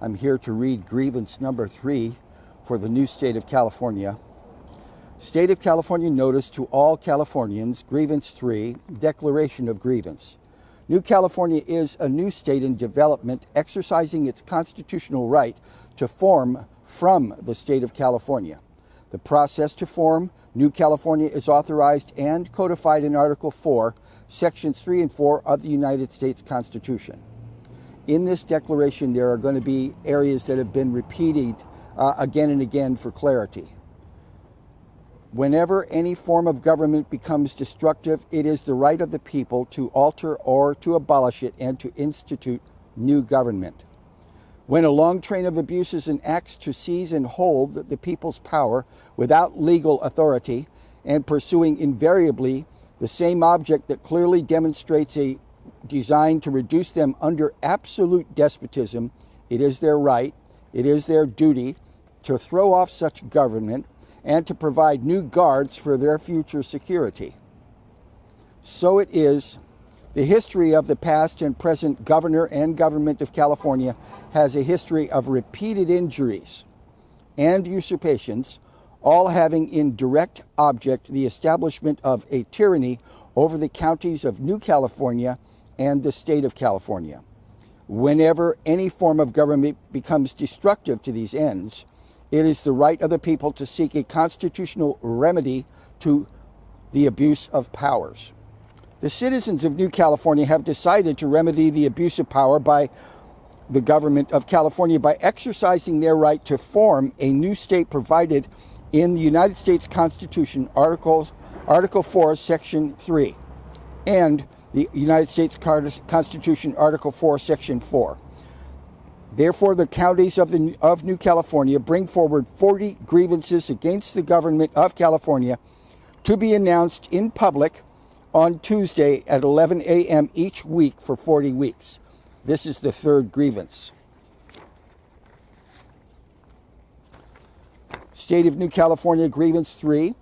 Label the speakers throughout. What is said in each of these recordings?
Speaker 1: I'm here to read Grievance number 3 for the new state of California. State of California notice to all Californians, Grievance 3, Declaration of Grievance. New California is a new state in development exercising its constitutional right to form from the state of California. The process to form New California is authorized and codified in Article 4, Sections 3 and 4 of the United States Constitution. In this declaration, there are going to be areas that have been repeated again and again for clarity. Whenever any form of government becomes destructive, it is the right of the people to alter or to abolish it and to institute new government. When a long train of abuses and acts to seize and hold the people's power without legal authority and pursuing invariably the same object that clearly demonstrates a design to reduce them under absolute despotism, it is their right, it is their duty to throw off such government and to provide new guards for their future security. So it is. The history of the past and present governor and government of California has a history of repeated injuries and usurpations, all having in direct object the establishment of a tyranny over the counties of New California and the state of California. Whenever any form of government becomes destructive to these ends, it is the right of the people to seek a constitutional remedy to the abuse of powers. The citizens of New California have decided to remedy the abuse of power by the government of California by exercising their right to form a new state provided in the United States Constitution, Article 4, Section 3, and the United States Constitution, Article 4, Section 4. Therefore, the counties of New California bring forward 40 grievances against the government of California to be announced in public on Tuesday at 11 a.m. each week for 40 weeks. This is the third grievance. State of New California, Grievance 3,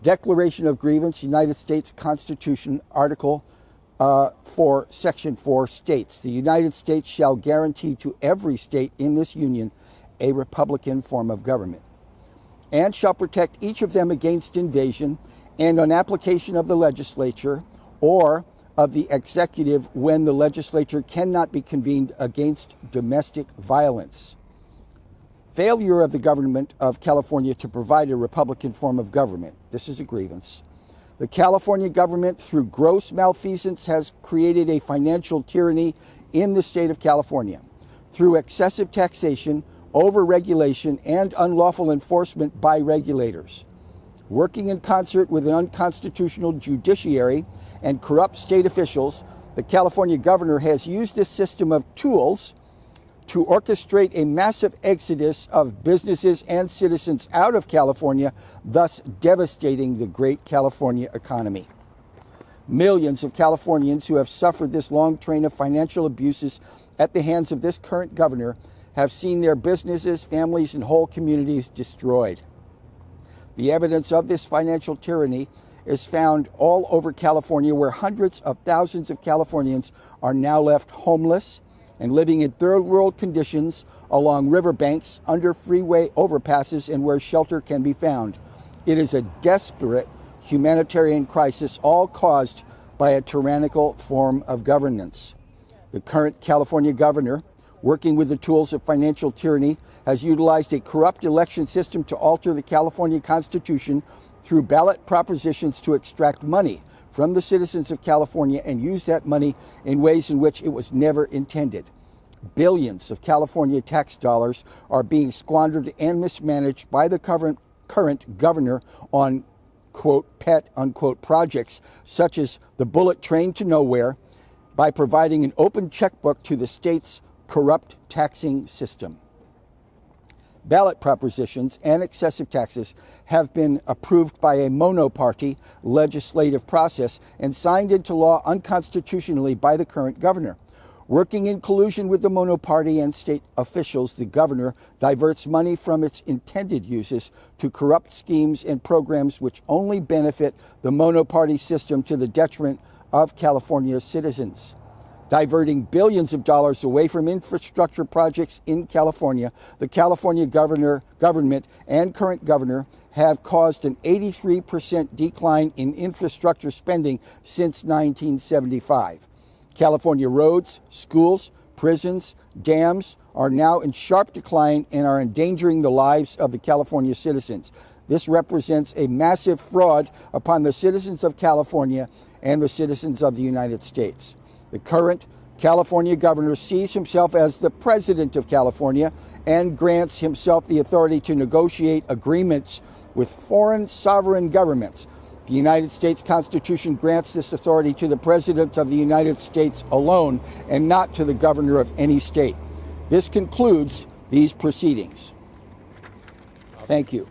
Speaker 1: Declaration of Grievance, United States Constitution, Article 4, Section 4 states, the United States shall guarantee to every state in this union a republican form of government, and shall protect each of them against invasion and on application of the legislature or of the executive when the legislature cannot be convened against domestic violence. Failure of the government of California to provide a republican form of government. This is a grievance. The California government, through gross malfeasance, has created a financial tyranny in the state of California. Through excessive taxation, over-regulation, and unlawful enforcement by regulators. Working in concert with an unconstitutional judiciary and corrupt state officials, the California governor has used this system of tools to orchestrate a massive exodus of businesses and citizens out of California, thus devastating the great California economy. Millions of Californians who have suffered this long train of financial abuses at the hands of this current governor have seen their businesses, families, and whole communities destroyed. The evidence of this financial tyranny is found all over California, where hundreds of thousands of Californians are now left homeless and living in third world conditions along riverbanks, under freeway overpasses, and where shelter can be found. It is a desperate humanitarian crisis, all caused by a tyrannical form of governance. The current California governor, working with the tools of financial tyranny, has utilized a corrupt election system to alter the California Constitution through ballot propositions to extract money from the citizens of California and use that money in ways in which it was never intended. Billions of California tax dollars are being squandered and mismanaged by the current governor on, quote, pet, unquote, projects such as the bullet train to nowhere, by providing an open checkbook to the state's corrupt taxing system. Ballot propositions and excessive taxes have been approved by a monoparty legislative process and signed into law unconstitutionally by the current governor. Working in collusion with the monoparty and state officials, the governor diverts money from its intended uses to corrupt schemes and programs which only benefit the monoparty system to the detriment of California's citizens. diverting billions of dollars away from infrastructure projects in California. The California government and current governor have caused an 83% decline in infrastructure spending since 1975. California roads, schools, prisons, dams are now in sharp decline and are endangering the lives of the California citizens. This represents a massive fraud upon the citizens of California and the citizens of the United States. The current California governor sees himself as the president of California and grants himself the authority to negotiate agreements with foreign sovereign governments. The United States Constitution grants this authority to the President of the United States alone and not to the governor of any state. This concludes these proceedings. Thank you.